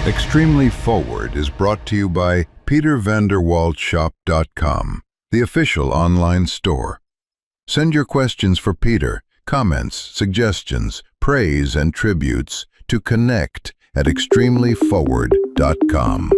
Extremely Forward is brought to you by PeterVanderWaltShop.com, the official online store. Send your questions for Peter, comments, suggestions, praise, and tributes to connect@extremelyforward.com.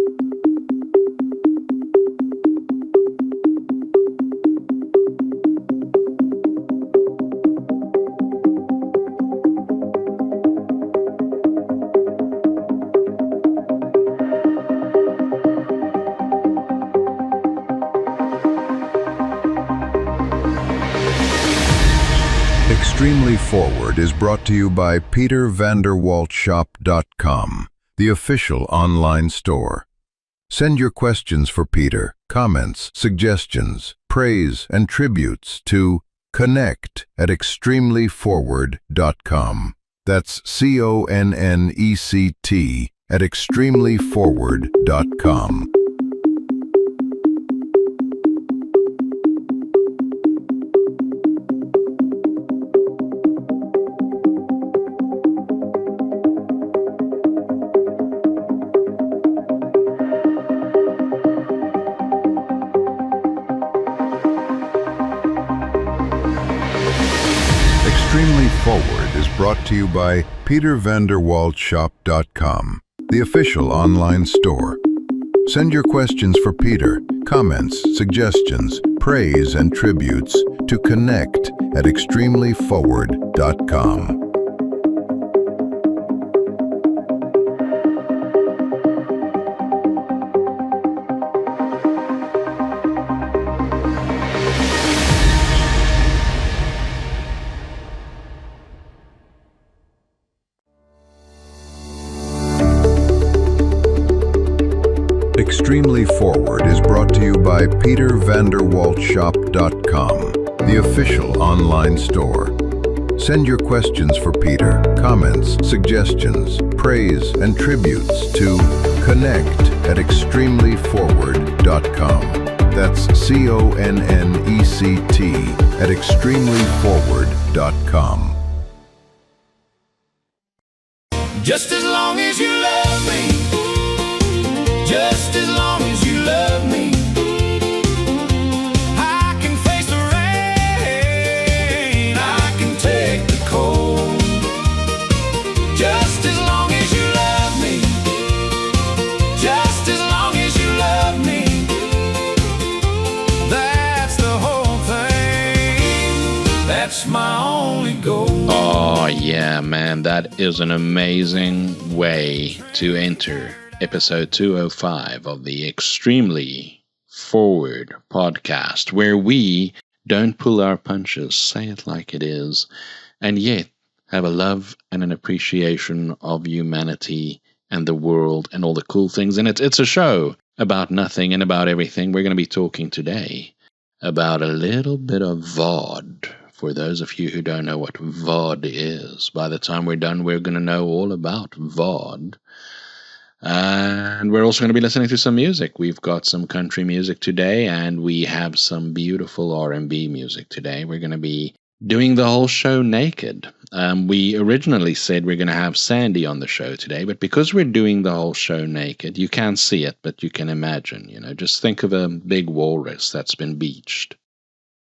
Extremely Forward is brought to you by PeterVanderWaltShop.com, the official online store. Send your questions for Peter, comments, suggestions, praise, and tributes to connect@extremelyforward.com. That's CONNECT@extremelyforward.com. Extremely Forward is brought to you by PeterVanderWaltShop.com, the official online store. Send your questions for Peter, comments, suggestions, praise, and tributes to connect@extremelyforward.com. Extremely Forward is brought to you by PeterVanderWaltShop.com, the official online store. Send your questions for Peter, comments, suggestions, praise, and tributes to connect@extremelyforward.com. That's CONNECT@extremelyforward.com. Just as long as you love me, just as long as you love me, I can face the rain, I can take the cold. Just as long as you love me, just as long as you love me, that's the whole thing, that's my only goal. Oh yeah, man, that is an amazing way to enter episode 205 of the Extremely Forward podcast, where we don't pull our punches, say it like it is, and yet have a love and an appreciation of humanity and the world and all the cool things in it. It's a show about nothing and about everything. We're going to be talking today about a little bit of VOD. For those of you who don't know what VOD is, by the time we're done, we're going to know all about VOD. And we're also going to be listening to some music. We've got some country music today, and we have some beautiful R&B music today. We're going to be doing the whole show naked. We originally said we're going to have Sandy on the show today, but because we're doing the whole show naked, you can't see it, but you can imagine, just think of a big walrus that's been beached.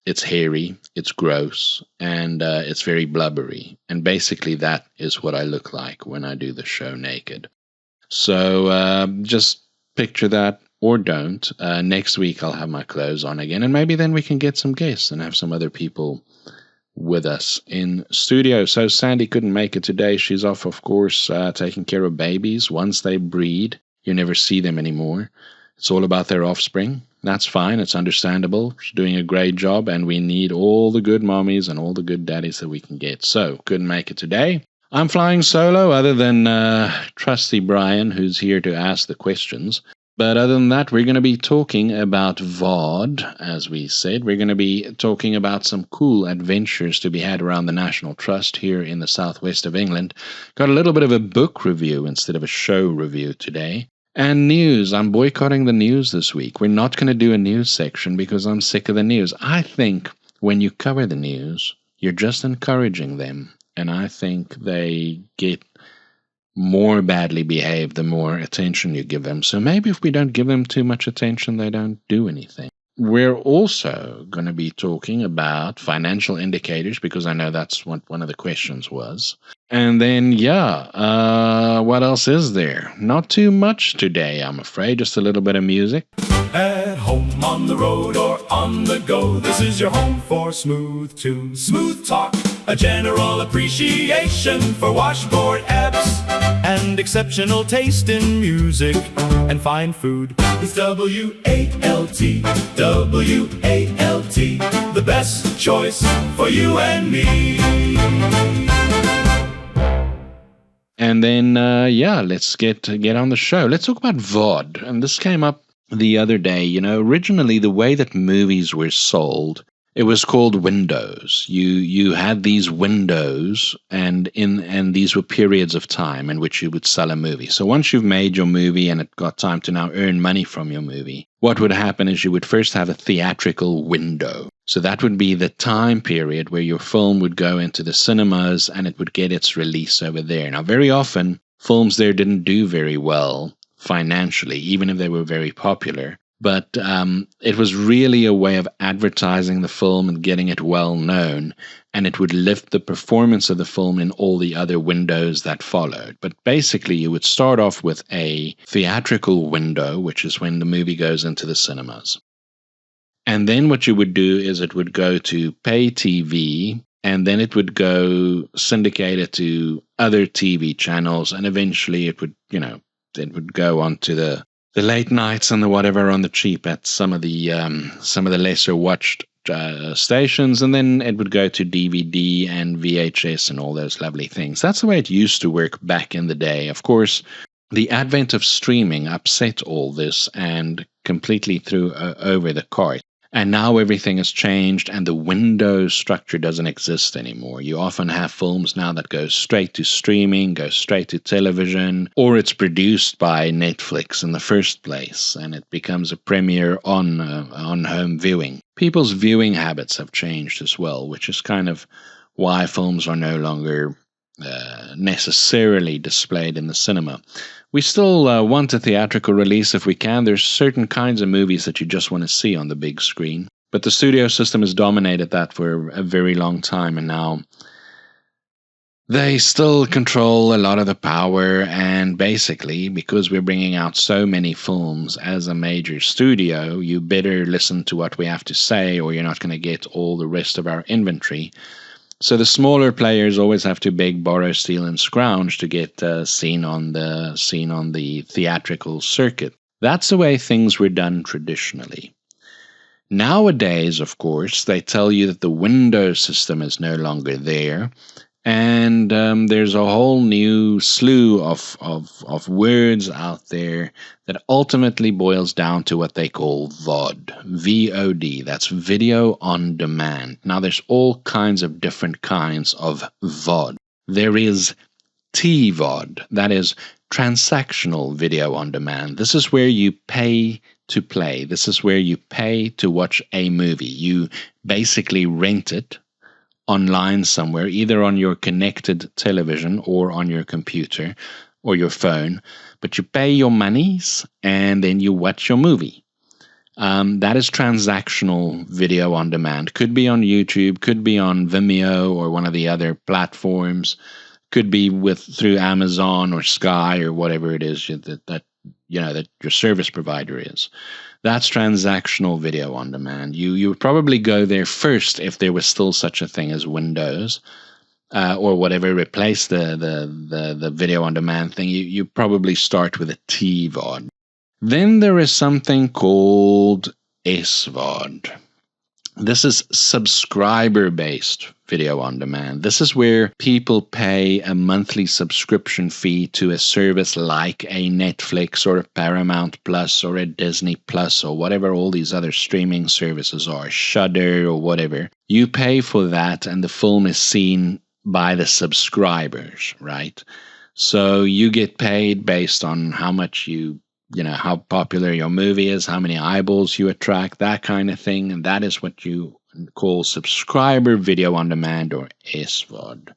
It's hairy, it's gross, and it's very blubbery. And basically that is what I look like when I do the show naked. So just picture that, or don't. Next week I'll have my clothes on again, and maybe then we can get some guests and have some other people with us in studio. So Sandy couldn't make it today. She's off, of course, taking care of babies. Once they breed, you never see them anymore. It's all about their offspring. That's fine. It's understandable. She's doing a great job, and we need all the good mommies and all the good daddies that we can get. So couldn't make it today. I'm flying solo, other than trusty Brian, who's here to ask the questions. But other than that, we're going to be talking about VOD, as we said. We're going to be talking about some cool adventures to be had around the National Trust here in the southwest of England. Got a little bit of a book review instead of a show review today. And news. I'm boycotting the news this week. We're not going to do a news section because I'm sick of the news. I think when you cover the news, you're just encouraging them. And I think they get more badly behaved the more attention you give them. So maybe if we don't give them too much attention, they don't do anything. We're also going to be talking about financial indicators, because I know that's what one of the questions was. And then, what else is there? Not too much today, I'm afraid. Just a little bit of music. At home, on the road, or on the go, this is your home for smooth tunes, smooth talk, a general appreciation for washboard apps, and exceptional taste in music and fine food. It's W-A-L-T, W-A-L-T, the best choice for you and me. And then, let's get on the show. Let's talk about VOD. And this came up the other day. You know, originally the way that movies were sold, it was called windows. You had these windows, and these were periods of time in which you would sell a movie. So once you've made your movie and it got time to now earn money from your movie, what would happen is you would first have a theatrical window. So that would be the time period where your film would go into the cinemas and it would get its release over there. Now, very often, films there didn't do very well financially, even if they were very popular. But it was really a way of advertising the film and getting it well known, and it would lift the performance of the film in all the other windows that followed. But basically, you would start off with a theatrical window, which is when the movie goes into the cinemas. And then what you would do is it would go to pay TV, and then it would go syndicated to other TV channels, and eventually it would, it would go on to the late nights and the whatever on the cheap at some of the lesser watched stations, and then it would go to DVD and VHS and all those lovely things. That's the way it used to work back in the day. Of course, the advent of streaming upset all this and completely threw over the cart. And now everything has changed, and the window structure doesn't exist anymore. You often have films now that go straight to streaming, go straight to television, or it's produced by Netflix in the first place, and it becomes a premiere on home viewing. People's viewing habits have changed as well, which is kind of why films are no longer necessarily displayed in the cinema. We still want a theatrical release if we can. There's certain kinds of movies that you just want to see on the big screen. But the studio system has dominated that for a very long time, and now they still control a lot of the power. And basically, because we're bringing out so many films as a major studio, you better listen to what we have to say, or you're not going to get all the rest of our inventory. So the smaller players always have to beg, borrow, steal, and scrounge to get seen on the theatrical circuit. That's the way things were done traditionally. Nowadays, of course, they tell you that the window system is no longer there, and there's a whole new slew of words out there that ultimately boils down to what they call VOD. VOD, that's video on demand. Now, there's all kinds of different kinds of VOD. There is TVOD, that is transactional video on demand. This is where you pay to play. This is where you pay to watch a movie. You basically rent it online somewhere, either on your connected television or on your computer or your phone, but you pay your monies and then you watch your movie. That is transactional video on demand. Could be on YouTube, could be on Vimeo or one of the other platforms, could be through Amazon or Sky or whatever it is that your service provider is. That's transactional video on demand. You would probably go there first if there was still such a thing as Windows or whatever replaced the video on demand thing. You probably start with a TVOD. Then there is something called SVOD. This is subscriber-based video on demand. This is where people pay a monthly subscription fee to a service like a Netflix or a Paramount Plus or a Disney Plus or whatever all these other streaming services are, Shudder or whatever. You pay for that and the film is seen by the subscribers, right? So you get paid based on how much how popular your movie is, how many eyeballs you attract, that kind of thing. And that is what you call subscriber video on demand, or SVOD.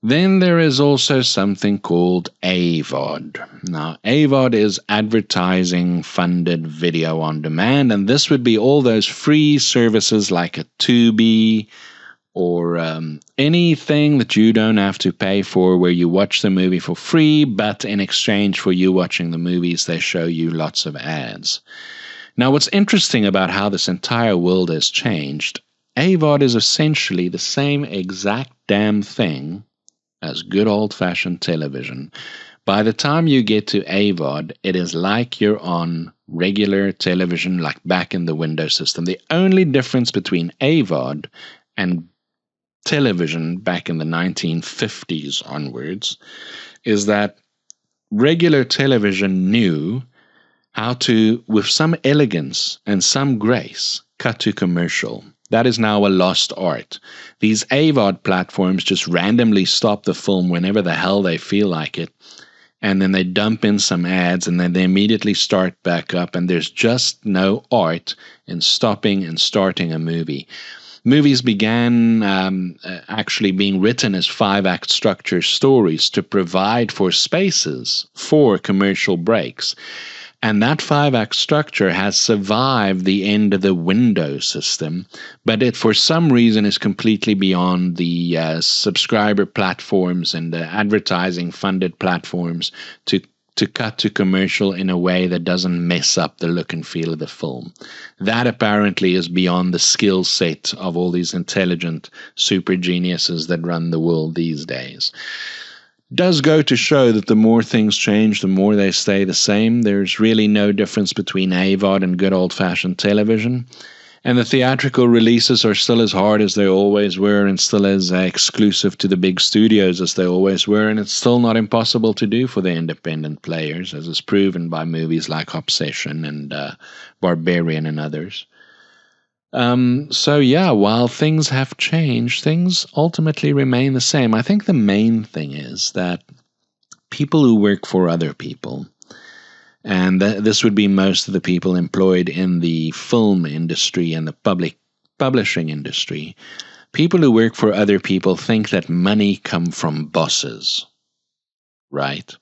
Then there is also something called AVOD. Now, AVOD is advertising funded video on demand, and this would be all those free services like a Tubi, or anything that you don't have to pay for, where you watch the movie for free, but in exchange for you watching the movies, they show you lots of ads. Now, what's interesting about how this entire world has changed, AVOD is essentially the same exact damn thing as good old-fashioned television. By the time you get to AVOD, it is like you're on regular television, like back in the Windows system. The only difference between AVOD and television back in the 1950s onwards is that regular television knew how to, with some elegance and some grace, cut to commercial. That is now a lost art. These AVOD platforms just randomly stop the film whenever the hell they feel like it, and then they dump in some ads, and then they immediately start back up, and there's just no art in stopping and starting a movie. Movies began actually being written as 5-act structure stories to provide for spaces for commercial breaks. And that 5-act structure has survived the end of the Windows system, but it for some reason is completely beyond the subscriber platforms and the advertising funded platforms to cut to commercial in a way that doesn't mess up the look and feel of the film. That apparently is beyond the skill set of all these intelligent super geniuses that run the world these days. Does go to show that the more things change, the more they stay the same. There's really no difference between AVOD and good old-fashioned television. And the theatrical releases are still as hard as they always were, and still as exclusive to the big studios as they always were, and it's still not impossible to do for the independent players, as is proven by movies like Obsession and Barbarian and others. So yeah, while things have changed, things ultimately remain the same. I think the main thing is that people who work for other people, and this would be most of the people employed in the film industry and the public publishing industry, people who work for other people think that money comes from bosses, right?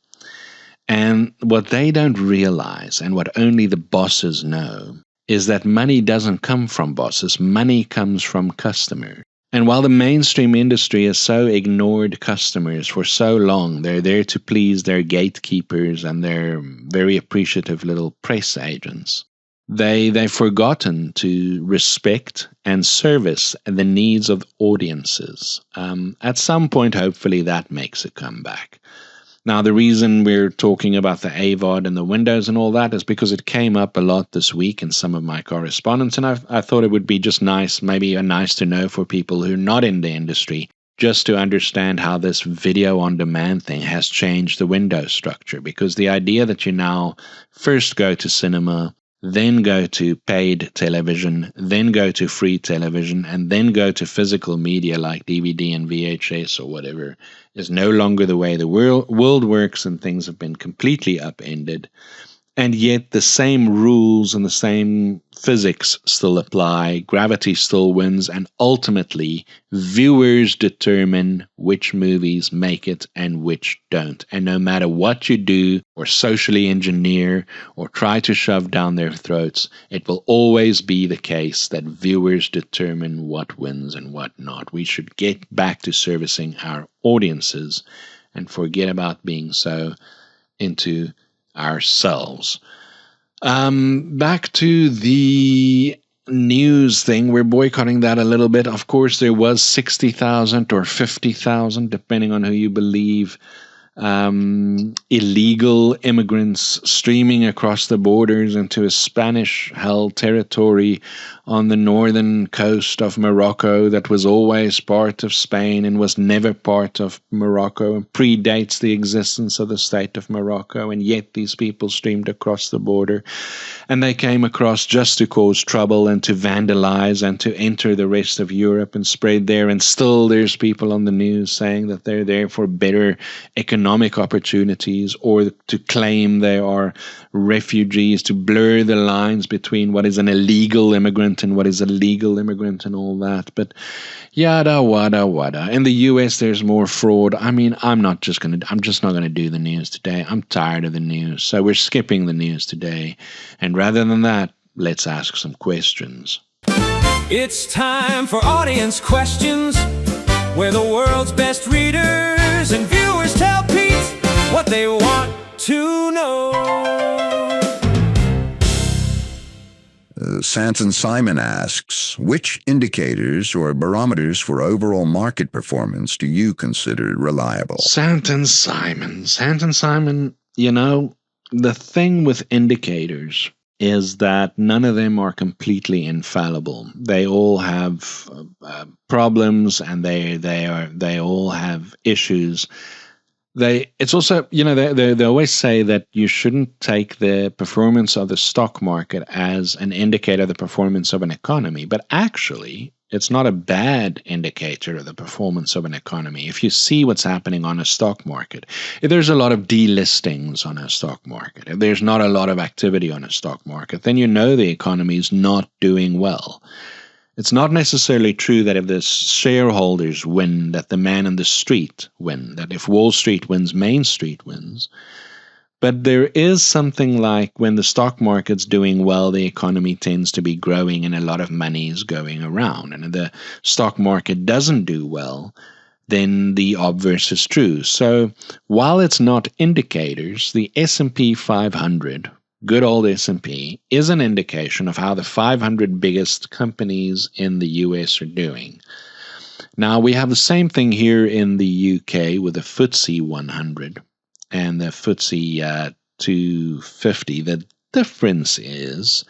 And what they don't realize, and what only the bosses know, is that money doesn't come from bosses. Money comes from customers. And while the mainstream industry has so ignored customers for so long, they're there to please their gatekeepers and their very appreciative little press agents. They've forgotten to respect and service the needs of audiences. At some point, hopefully, that makes a comeback. Now, the reason we're talking about the AVOD and the Windows and all that is because it came up a lot this week in some of my correspondence, and I thought it would be just nice, maybe nice to know for people who are not in the industry, just to understand how this video on demand thing has changed the window structure. Because the idea that you now first go to cinema, then go to paid television, then go to free television, and then go to physical media like DVD and VHS or whatever, is no longer the way the world works, and things have been completely upended. And yet the same rules and the same physics still apply, gravity still wins, and ultimately viewers determine which movies make it and which don't. And no matter what you do or socially engineer or try to shove down their throats, it will always be the case that viewers determine what wins and what not. We should get back to servicing our audiences and forget about being so into ourselves. Back to the news thing, we're boycotting that a little bit. Of course, there was 60,000 or 50,000, depending on who you believe, illegal immigrants streaming across the borders into a Spanish-held territory on the northern coast of Morocco that was always part of Spain and was never part of Morocco and predates the existence of the state of Morocco, and yet these people streamed across the border, and they came across just to cause trouble and to vandalize and to enter the rest of Europe and spread there, and still there's people on the news saying that they're there for better economic opportunities or to claim they are refugees, to blur the lines between what is an illegal immigrant and what is a legal immigrant and all that. But yada wada wada. In the US there's more fraud. I mean, I'm just not gonna do the news today. I'm tired of the news. So we're skipping the news today. And rather than that, let's ask some questions. It's time for audience questions, where the world's best readers and viewers tell Pete what they want to know. Santon Simon asks, which indicators or barometers for overall market performance do you consider reliable? Santon Simon, you know, the thing with indicators is that none of them are completely infallible. They all have problems, and they all have issues. It's also, you know, they always say that you shouldn't take the performance of the stock market as an indicator of the performance of an economy. But actually, it's not a bad indicator of the performance of an economy. If you see what's happening on a stock market, if there's a lot of delistings on a stock market, if there's not a lot of activity on a stock market, then you know the economy is not doing well. It's not necessarily true that if the shareholders win, that the man in the street win, that if Wall Street wins, Main Street wins. But there is something like when the stock market's doing well, the economy tends to be growing and a lot of money is going around. And if the stock market doesn't do well, then the obverse is true. So while it's not indicators, the S&P 500, good old S&P, is an indication of how the 500 biggest companies in the US are doing. Now, we have the same thing here in the UK with the FTSE 100 and the FTSE 250. The difference is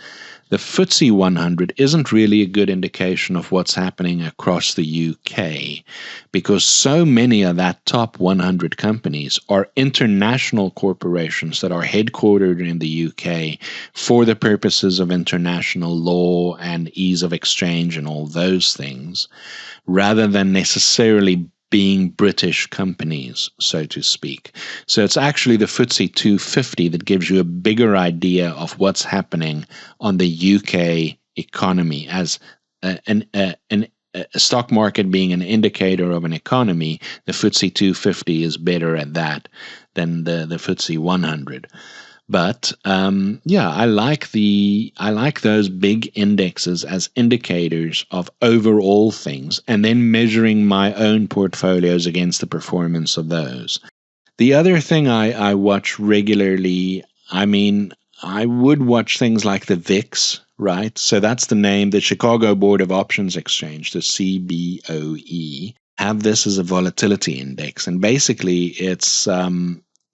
the FTSE 100 isn't really a good indication of what's happening across the UK, because so many of that top 100 companies are international corporations that are headquartered in the UK for the purposes of international law and ease of exchange and all those things, rather than necessarily being British companies, so to speak. So it's actually the FTSE 250 that gives you a bigger idea of what's happening on the UK economy. As a stock market being an indicator of an economy, the FTSE 250 is better at that than the FTSE 100. But I like those big indexes as indicators of overall things, and then measuring my own portfolios against the performance of those. The other thing I watch regularly, I mean, I would watch things like the VIX, right? So that's the name, the Chicago Board of Options Exchange, the CBOE, have this as a volatility index, and basically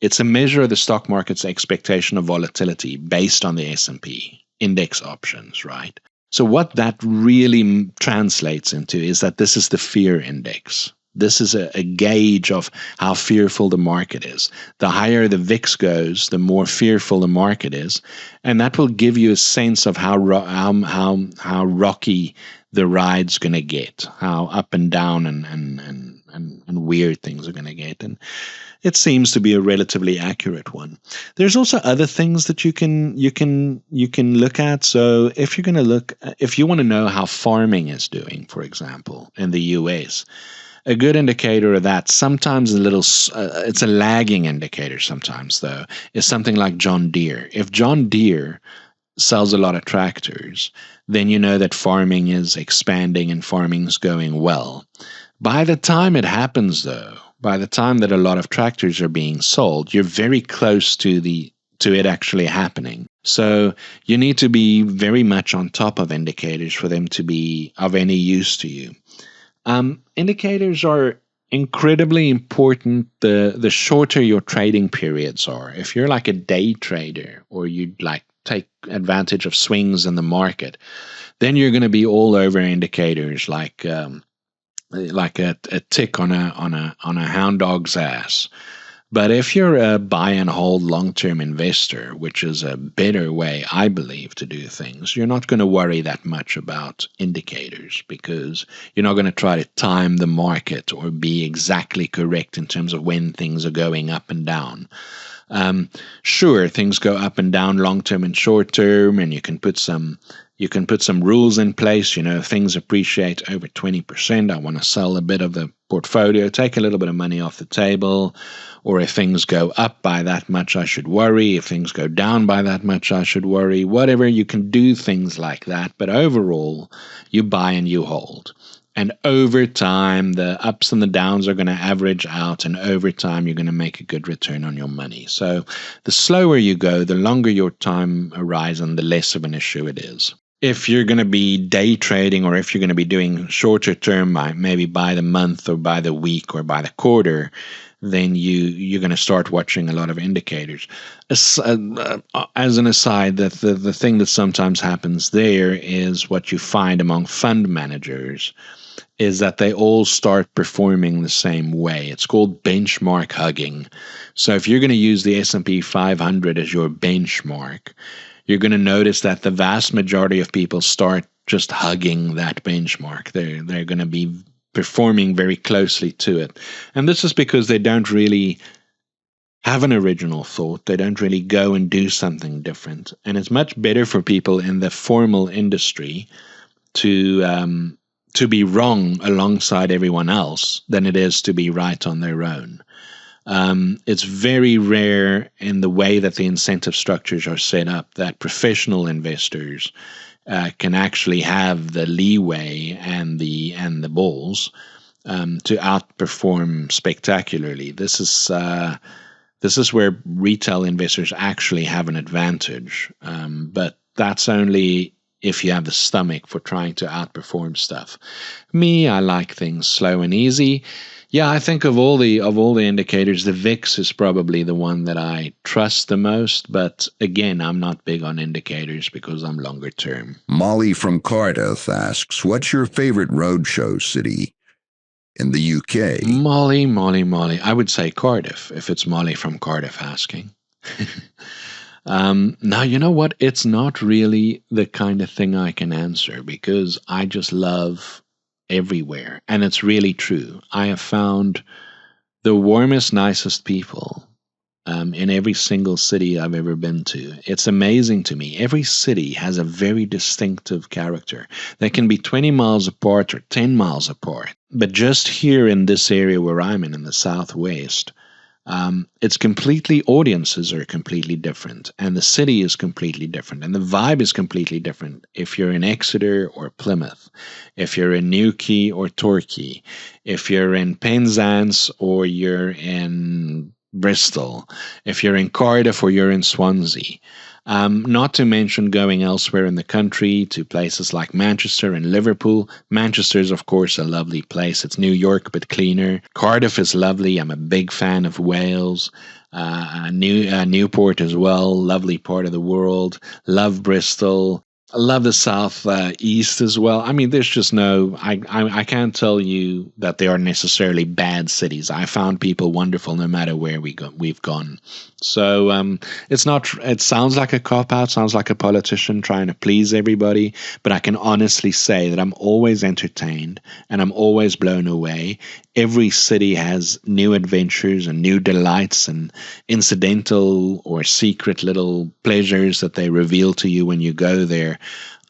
it's a measure of the stock market's expectation of volatility based on the S&P index options, right? So what that really translates into is that this is the fear index. This is a gauge of how fearful the market is. The higher the VIX goes, the more fearful the market is, and that will give you a sense of how rocky the ride's going to get, how up and down and weird things are going to get. And it seems to be a relatively accurate one. There's also other things that you can look at. So if you want to know how farming is doing, for example, in the US, a good indicator of that, sometimes it's a lagging indicator sometimes though, is something like John Deere. If John Deere sells a lot of tractors, then you know that farming is expanding and farming's going well. By the time it happens though, by the time that a lot of tractors are being sold, you're very close to it actually happening. So you need to be very much on top of indicators for them to be of any use to you. Indicators are incredibly important the shorter your trading periods are. If you're like a day trader, or you'd like take advantage of swings in the market, then you're going to be all over indicators like a tick on a hound dog's ass. But if you're a buy and hold long-term investor, which is a better way, I believe, to do things, you're not going to worry that much about indicators, because you're not going to try to time the market or be exactly correct in terms of when things are going up and down. Sure, things go up and down long-term and short-term, and you can put some rules in place. If things appreciate over 20%, I want to sell a bit of the portfolio, take a little bit of money off the table. Or if things go up by that much, I should worry. If things go down by that much, I should worry. Whatever, you can do things like that. But overall, you buy and you hold. And over time, the ups and the downs are going to average out. And over time, you're going to make a good return on your money. So the slower you go, the longer your time horizon, the less of an issue it is. If you're going to be day trading, or if you're going to be doing shorter term, maybe by the month or by the week or by the quarter, then you're going to start watching a lot of indicators. As an aside, the thing that sometimes happens there is what you find among fund managers is that they all start performing the same way. It's called benchmark hugging. So if you're going to use the S&P 500 as your benchmark, you're going to notice that the vast majority of people start just hugging that benchmark. They're going to be performing very closely to it. And this is because they don't really have an original thought. They don't really go and do something different. And it's much better for people in the formal industry to be wrong alongside everyone else than it is to be right on their own. It's very rare in the way that the incentive structures are set up that professional investors can actually have the leeway and the balls to outperform spectacularly. This is where retail investors actually have an advantage, but that's only if you have the stomach for trying to outperform stuff. Me, I like things slow and easy. Yeah, I think of all the indicators, the VIX is probably the one that I trust the most. But again, I'm not big on indicators because I'm longer term. Molly from Cardiff asks, what's your favorite roadshow city in the UK? Molly. I would say Cardiff, if it's Molly from Cardiff asking. Now, you know what? It's not really the kind of thing I can answer, because I just love everywhere. And it's really true. I have found the warmest, nicest people in every single city I've ever been to. It's amazing to me. Every city has a very distinctive character. They can be 20 miles apart or 10 miles apart. But just here in this area where I'm in the Southwest, it's completely, audiences are completely different, and the city is completely different, and the vibe is completely different if you're in Exeter or Plymouth, if you're in Newquay or Torquay, if you're in Penzance or you're in Bristol, if you're in Cardiff or you're in Swansea. Not to mention going elsewhere in the country to places like Manchester and Liverpool. Manchester is, of course, a lovely place. It's New York, but cleaner. Cardiff is lovely. I'm a big fan of Wales. Newport as well, lovely part of the world. Love Bristol. I love the South East as well. I mean, there's just no, I can't tell you that they are necessarily bad cities. I found people wonderful no matter where we've gone. So it's not, it sounds like a cop-out, sounds like a politician trying to please everybody, but I can honestly say that I'm always entertained and I'm always blown away. Every city has new adventures and new delights and incidental or secret little pleasures that they reveal to you when you go there.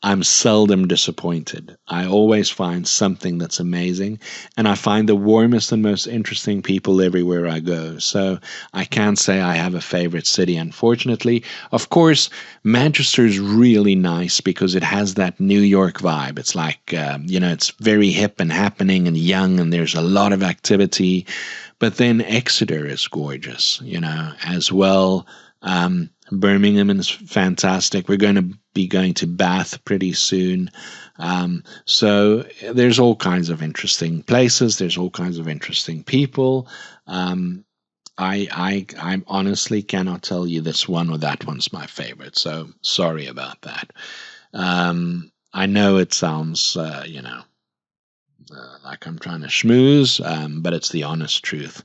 I'm seldom disappointed. I always find something that's amazing, and I find the warmest and most interesting people everywhere I go. So I can't say I have a favorite city, unfortunately. Of course, Manchester is really nice because it has that New York vibe. It's like, it's very hip and happening and young, and there's a lot of activity. But then Exeter is gorgeous, as well. Birmingham is fantastic. We're going to be going to Bath pretty soon. So there's all kinds of interesting places. There's all kinds of interesting people. I honestly cannot tell you this one or that one's my favorite. So sorry about that. I know it sounds, like I'm trying to schmooze, but it's the honest truth.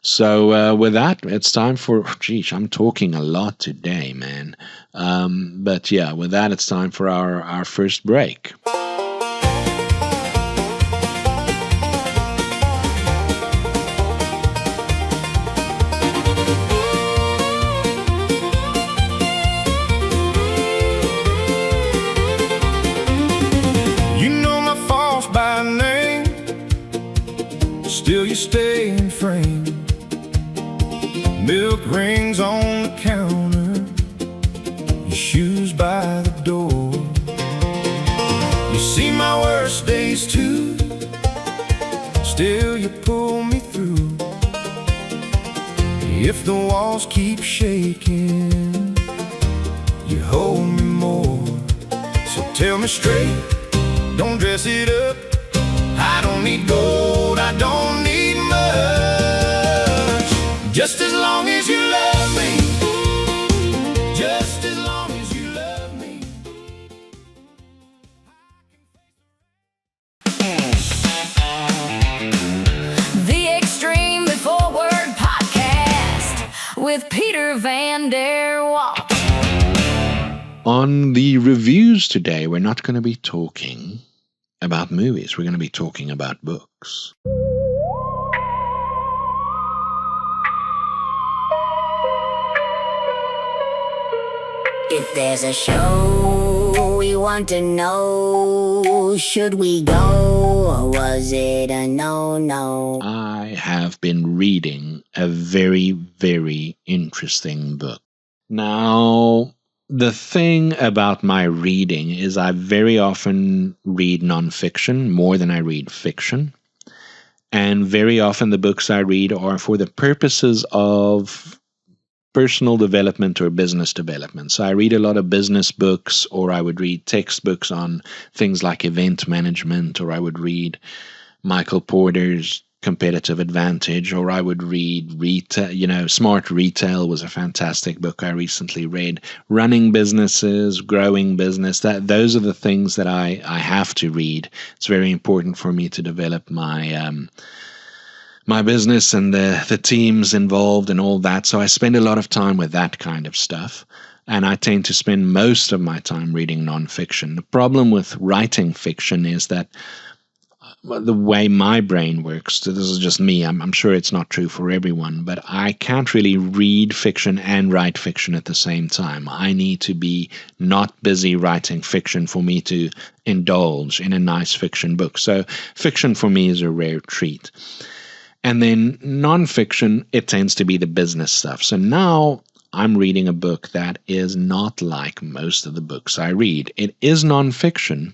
So with that, it's time for, I'm talking a lot today, man. But yeah, with that, it's time for our first break. Still you stay in frame. Milk rings on the counter, your shoes by the door. You see my worst days too, still you pull me through. If the walls keep shaking, you hold me more. So tell me straight, don't dress it up. I don't need gold, I don't need much. Just as long as you love me, just as long as you love me. The Extremely Foreword Podcast with Peter Van der Walt. On the reviews today, we're not going to be talking about movies. We're going to be talking about books. If there's a show we want to know, should we go or was it a no-no? I have been reading a very, very interesting book. Now, the thing about my reading is I very often read nonfiction more than I read fiction. And very often the books I read are for the purposes of personal development or business development. So I read a lot of business books, or I would read textbooks on things like event management, or I would read Michael Porter's Competitive Advantage, or I would read retail. Smart Retail was a fantastic book I recently read. Running businesses, growing business, those are the things that I have to read. It's very important for me to develop my my business and the teams involved and all that. So I spend a lot of time with that kind of stuff. And I tend to spend most of my time reading nonfiction. The problem with writing fiction is that the way my brain works, this is just me, I'm sure it's not true for everyone, but I can't really read fiction and write fiction at the same time. I need to be not busy writing fiction for me to indulge in a nice fiction book. So fiction for me is a rare treat. And then nonfiction, it tends to be the business stuff. So now I'm reading a book that is not like most of the books I read. It is nonfiction,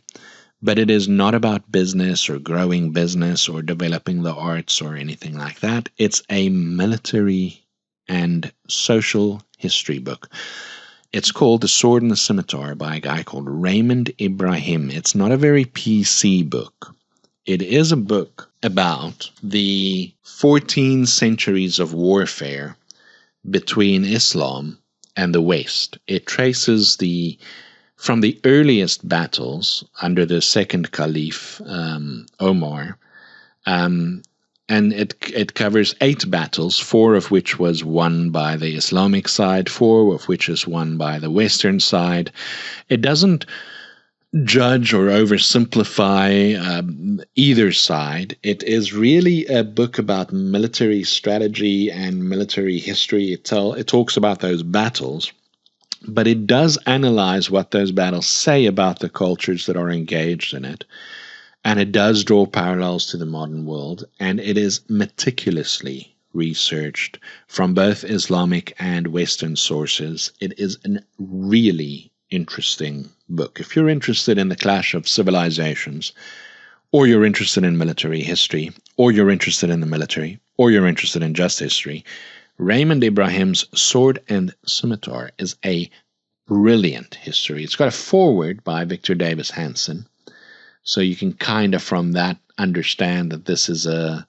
but it is not about business or growing business or developing the arts or anything like that. It's a military and social history book. It's called The Sword and the Scimitar by a guy called Raymond Ibrahim. It's not a very PC book. It is a book about the 14 centuries of warfare between Islam and the West. It traces from the earliest battles under the second Caliph, Omar, and it covers 8 battles, 4 of which was won by the Islamic side, 4 of which is won by the Western side. It doesn't judge or oversimplify either side. It is really a book about military strategy and military history. It talks about those battles, but it does analyze what those battles say about the cultures that are engaged in it. And it does draw parallels to the modern world, and it is meticulously researched from both Islamic and Western sources. It is a really interesting book. If you're interested in the clash of civilizations, or you're interested in military history, or you're interested in the military, or you're interested in just history, Raymond Ibrahim's Sword and Scimitar is a brilliant history. It's got a foreword by Victor Davis Hanson, so you can kind of from that understand that this is a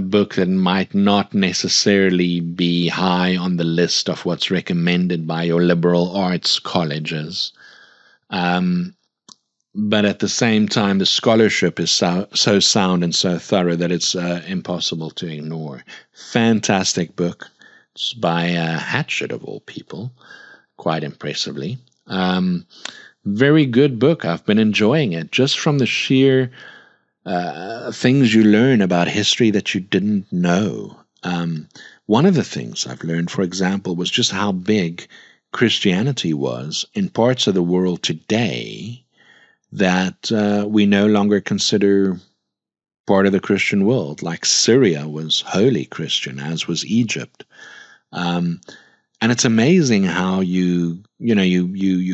book that might not necessarily be high on the list of what's recommended by your liberal arts colleges. But at the same time, the scholarship is so sound and so thorough that it's impossible to ignore. Fantastic book. It's by Hatchett, of all people, quite impressively. Very good book. I've been enjoying it just from the sheer things you learn about history that you didn't know. One of the things I've learned, for example, was just how big Christianity was in parts of the world today that we no longer consider part of the Christian world. Like Syria was wholly Christian, as was Egypt. And it's amazing how you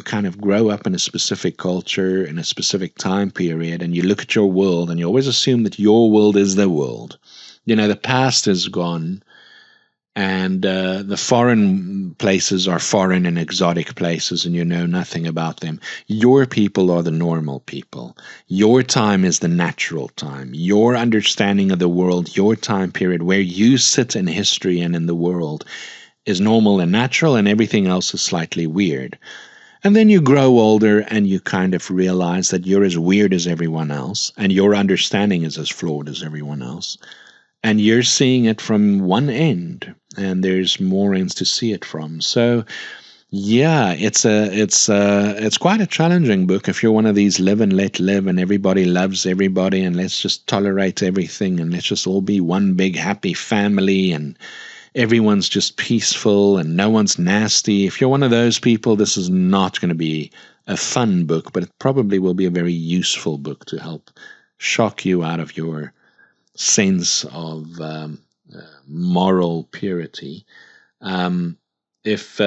kind of grow up in a specific culture, in a specific time period, and you look at your world and you always assume that your world is the world. The past is gone, and the foreign places are foreign and exotic places, and you know nothing about them. Your people are the normal people. Your time is the natural time. Your understanding of the world, your time period, where you sit in history and in the world, is normal and natural, and everything else is slightly weird. And then you grow older and you kind of realize that you're as weird as everyone else, and your understanding is as flawed as everyone else. And you're seeing it from one end, and there's more ends to see it from. So, yeah, it's quite a challenging book if you're one of these live and let live, and everybody loves everybody, and let's just tolerate everything, and let's just all be one big happy family, and everyone's just peaceful, and no one's nasty. If you're one of those people, this is not going to be a fun book, but it probably will be a very useful book to help shock you out of your sense of moral purity. If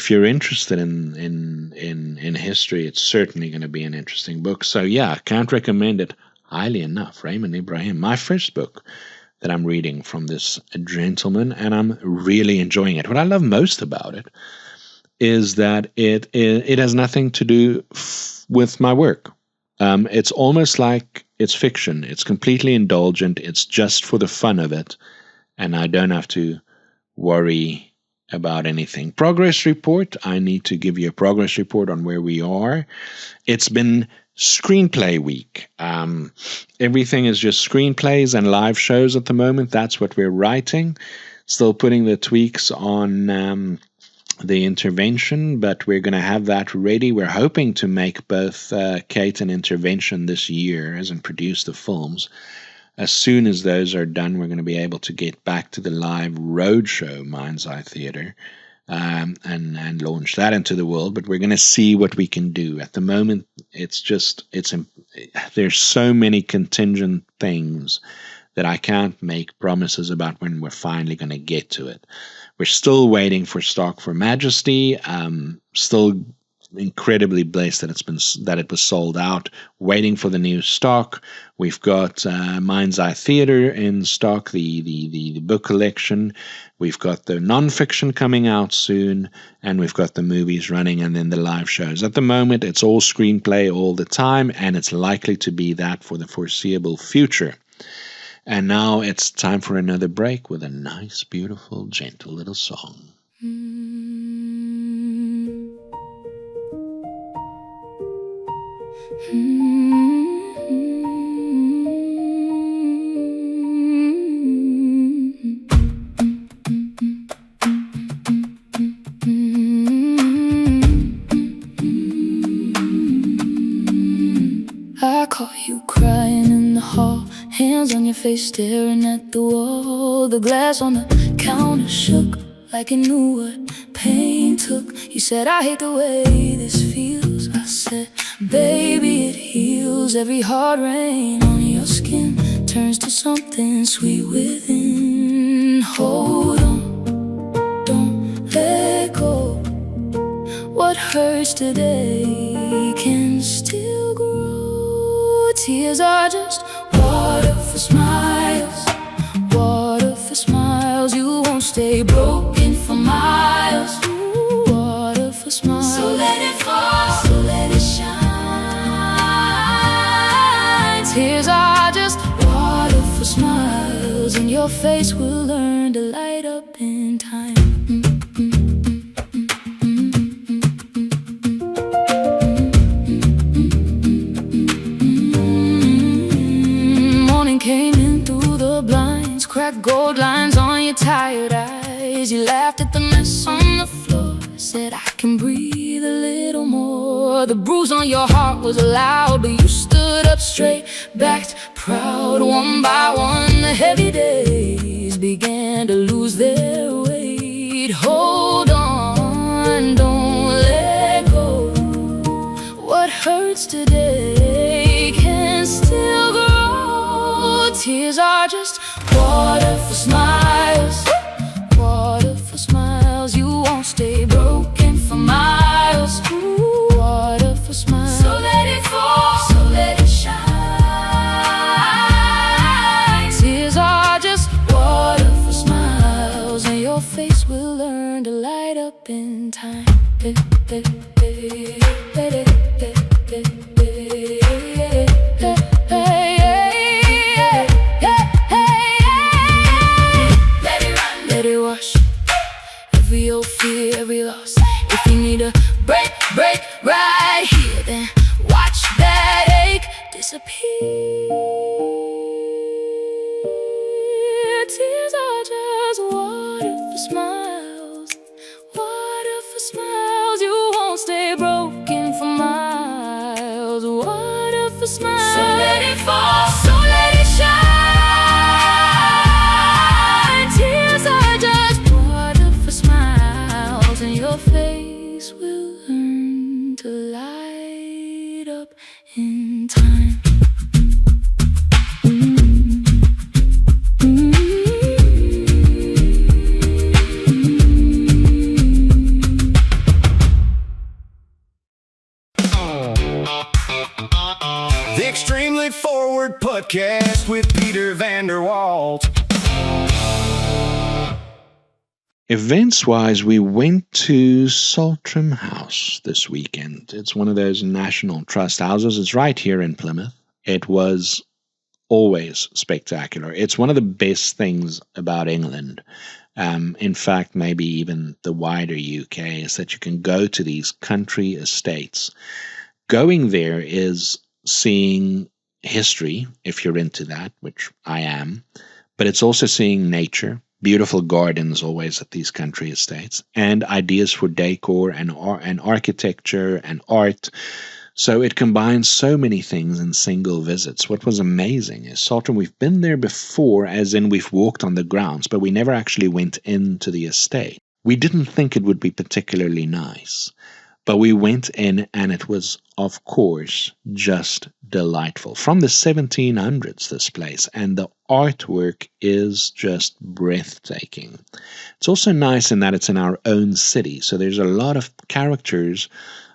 you're interested in history, it's certainly going to be an interesting book. So yeah, I can't recommend it highly enough. Raymond Ibrahim, my first book that I'm reading from this gentleman, and I'm really enjoying it. What I love most about it is that it has nothing to do with my work. It's almost like it's fiction. It's completely indulgent. It's just for the fun of it, and I don't have to worry about anything. Progress report. I need to give you a progress report on where we are. It's been screenplay week. Everything is just screenplays and live shows at the moment. That's what we're writing. Still putting the tweaks on the intervention, but we're going to have that ready. We're hoping to make both Kate and Intervention this year, as in produce the films. As soon as those are done, we're going to be able to get back to the live roadshow Mind's Eye Theatre and launch that into the world. But we're going to see what we can do. At the moment, there's so many contingent things that I can't make promises about when we're finally going to get to it. We're still waiting for Stock for Majesty. Still incredibly blessed that it was sold out. Waiting for the new stock. We've got Mind's Eye Theatre in stock, the book collection. We've got the nonfiction coming out soon, and we've got the movies running, and then the live shows. At the moment, it's all screenplay all the time, and it's likely to be that for the foreseeable future. And now it's time for another break with a nice, beautiful, gentle little song. I caught you crying in the hall, hands on your face staring at the wall. The glass on the counter shook like it knew what pain took. You said, I hate the way this feels. I said, baby, it heals. Every hard rain on your skin turns to something sweet within. Hold on, don't let go. What hurts today can still grow. Tears are just water for smiles, water for smiles. You won't stay broken for miles. Ooh, water for smiles. So let it fall, so let it shine. Tears are just water for smiles, and your face will learn to light up in time. Came in through the blinds, cracked gold lines on your tired eyes. You laughed at the mess on the floor, said I can breathe a little more. The bruise on your heart was loud, but you stood up straight, backed proud. One by one the heavy days began to lose their weight. Hold on, don't let go. What hurts today can still grow. Tears are just water for smiles, water for smiles. You won't stay broken for miles. Ooh, water for smiles. So let it fall, so let it shine. Tears are just water for smiles, and your face will learn to light up in time. Every old fear, every loss. If you need a break right here, then watch that ache disappear. Tears are just water for smiles, water for smiles. You won't stay broken for miles. Water for smiles. So let it fall, so let it shine. Tears are just water for smiles, and your face will learn to light up in time. The Extremely Forward Podcast with Peter Walt. Events-wise, we went to Saltram House this weekend. It's one of those National Trust houses. It's right here in Plymouth. It was always spectacular. It's one of the best things about England. In fact, maybe even the wider UK, is that you can go to these country estates. Going there is seeing history, if you're into that, which I am, but it's also seeing nature, beautiful gardens always at these country estates, and ideas for decor and architecture and art. So it combines so many things in single visits. What was amazing is Saltram, we've been there before, as in we've walked on the grounds, but we never actually went into the estate. We didn't think it would be particularly nice. But we went in, and it was, of course, just delightful. From the 1700s, this place, and the artwork is just breathtaking. It's also nice in that it's in our own city, so there's a lot of characters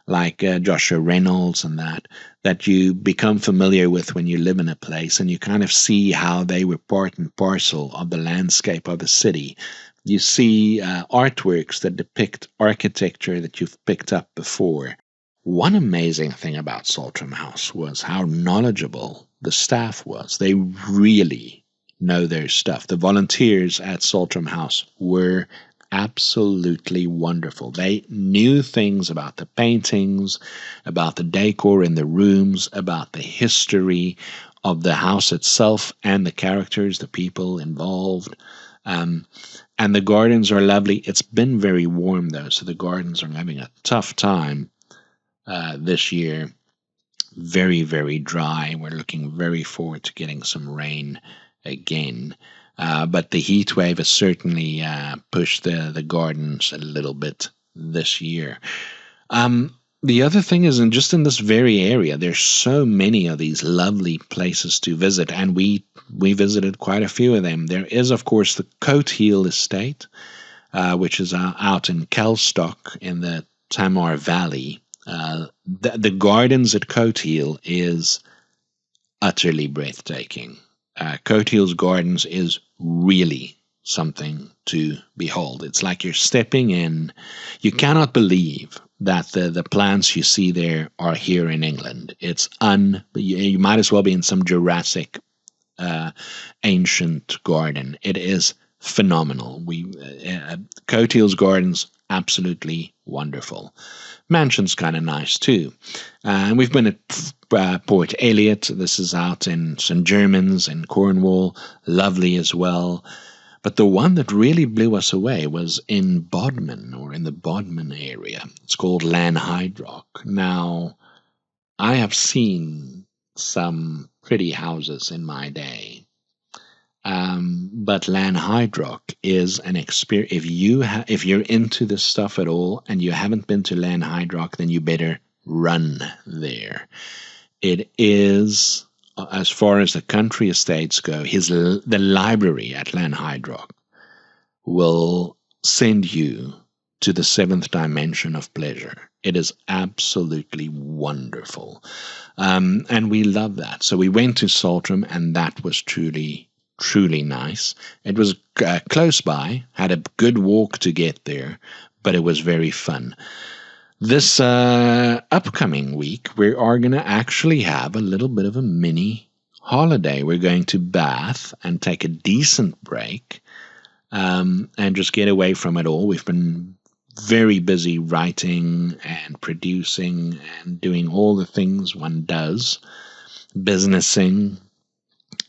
like Joshua Reynolds and that you become familiar with when you live in a place, and you kind of see how they were part and parcel of the landscape of the city. You see artworks that depict architecture that you've picked up before. One amazing thing about Saltram House was how knowledgeable the staff was. They really know their stuff. The volunteers at Saltram House were absolutely wonderful. They knew things about the paintings, about the decor in the rooms, about the history of the house itself and the characters, the people involved. And the gardens are lovely. It's been very warm, though, so the gardens are having a tough time this year. Very, very dry. We're looking very forward to getting some rain again. But the heat wave has certainly pushed the gardens a little bit this year. The other thing is, just in this very area, there's so many of these lovely places to visit, and we visited quite a few of them. There is, of course, the Coat Heel Estate, which is out in Kelstock in the Tamar Valley. The gardens at Coat Heel is utterly breathtaking. Coathills Gardens is really something to behold. It's like you're stepping in. You cannot believe that the plants you see there are here in England. It's you might as well be in some Jurassic ancient garden. It is phenomenal. Coathills Gardens, absolutely wonderful. Mansion's kind of nice too. We've been at Port Elliot. This is out in St. Germans in Cornwall. Lovely as well. But the one that really blew us away was in Bodmin, or in the Bodmin area. It's called Lanhydrock. Now, I have seen some pretty houses in my day. But Lanhydrock is an experience. If you're into this stuff at all and you haven't been to Lanhydrock, then you better run there. It is, as far as the country estates go, the library at Lanhydrock will send you to the seventh dimension of pleasure. It is absolutely wonderful. And we love that. So we went to Saltram, and that was truly nice. It was close by, had a good walk to get there, but it was very fun. This upcoming week, we are going to actually have a little bit of a mini holiday. We're going to Bath and take a decent break and just get away from it all. We've been very busy writing and producing and doing all the things one does, businessing,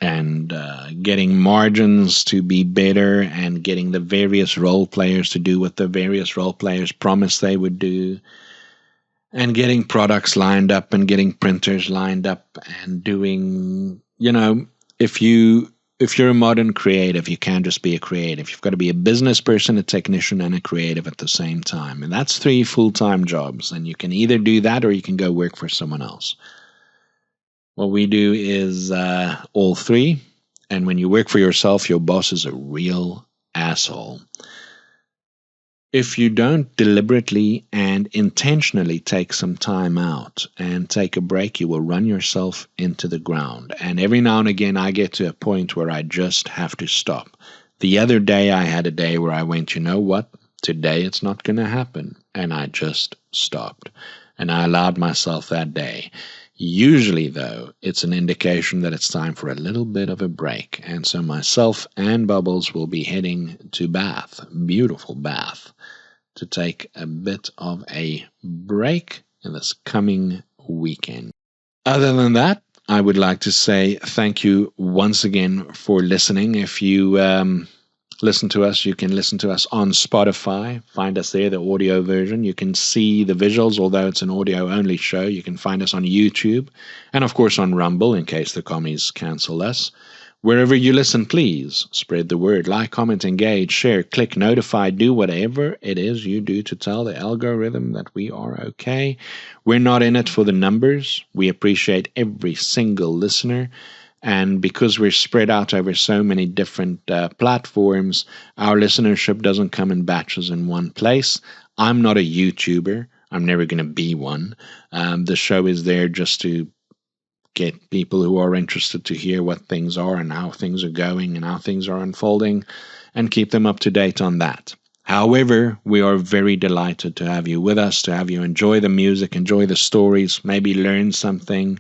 and getting margins to be better, and getting the various role players to do what the various role players promised they would do, and getting products lined up and getting printers lined up, and doing, if you're a modern creative, you can't just be a creative. You've got to be a business person, a technician, and a creative at the same time. And that's 3 full-time jobs. And you can either do that or you can go work for someone else. What we do is all 3. And when you work for yourself, your boss is a real asshole. If you don't deliberately and intentionally take some time out and take a break, you will run yourself into the ground. And every now and again, I get to a point where I just have to stop. The other day, I had a day where I went, you know what? Today, it's not going to happen. And I just stopped. And I allowed myself that day. Usually, though, it's an indication that it's time for a little bit of a break. And so myself and Bubbles will be heading to Bath, beautiful Bath, to take a bit of a break in this coming weekend. Other than that, I would like to say thank you once again for listening. If you listen to us, you can listen to us on Spotify. Find us there, the audio version. You can see the visuals, although it's an audio-only show. You can find us on YouTube and, of course, on Rumble in case the commies cancel us. Wherever you listen, please spread the word. Like, comment, engage, share, click, notify, do whatever it is you do to tell the algorithm that we are okay. We're not in it for the numbers. We appreciate every single listener. And because we're spread out over so many different platforms, our listenership doesn't come in batches in one place. I'm not a YouTuber. I'm never going to be one. The show is there just to get people who are interested to hear what things are and how things are going and how things are unfolding, and keep them up to date on that. However, we are very delighted to have you with us, to have you enjoy the music, enjoy the stories, maybe learn something.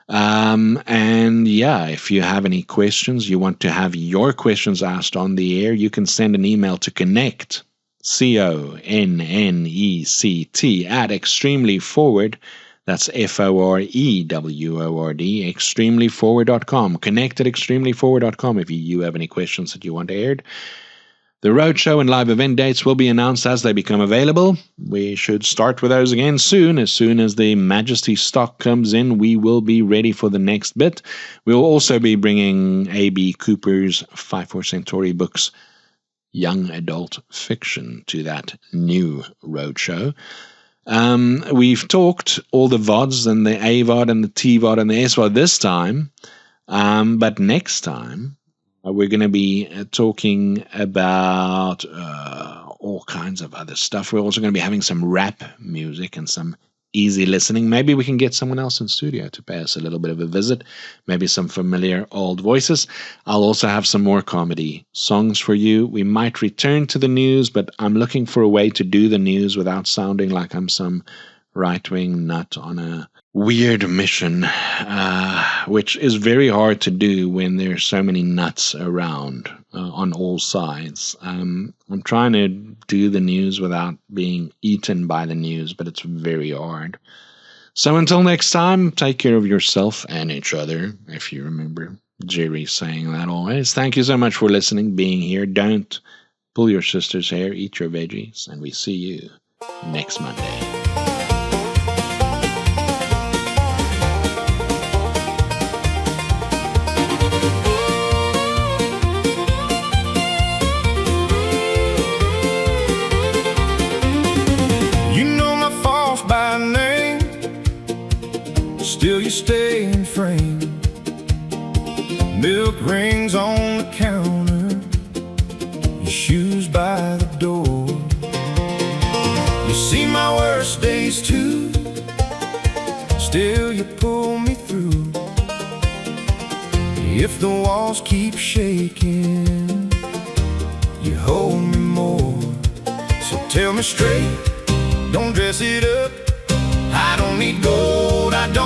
And yeah, if you have any questions, you want to have your questions asked on the air, you can send an email to connect, CONNECT, at extremelyforward, that's FOREWORD, extremelyforward.com. Connect at extremelyforward.com if you have any questions that you want aired. The roadshow and live event dates will be announced as they become available. We should start with those again soon. As soon as the Majesty stock comes in, we will be ready for the next bit. We'll also be bringing A.B. Cooper's 54 Centauri books, young adult fiction, to that new roadshow. We've talked all the VODs and the AVOD and the TVOD and the SVOD this time, but next time, we're going to be talking about all kinds of other stuff. We're also going to be having some rap music and some easy listening. Maybe we can get someone else in studio to pay us a little bit of a visit, maybe some familiar old voices. I'll also have some more comedy songs for you. We might return to the news, but I'm looking for a way to do the news without sounding like I'm some right-wing nut on a weird mission, which is very hard to do when there's so many nuts around on all sides. I'm trying to do the news without being eaten by the news, but it's very hard. So until next time, take care of yourself and each other, if you remember Jerry saying that always. Thank you so much for listening, being here. Don't pull your sister's hair, eat your veggies, and we see you next Monday. Still you stay in frame. Milk rings on the counter, your shoes by the door. You see my worst days too, still you pull me through. If the walls keep shaking, you hold me more. So tell me straight, don't dress it up. I don't need gold, I don't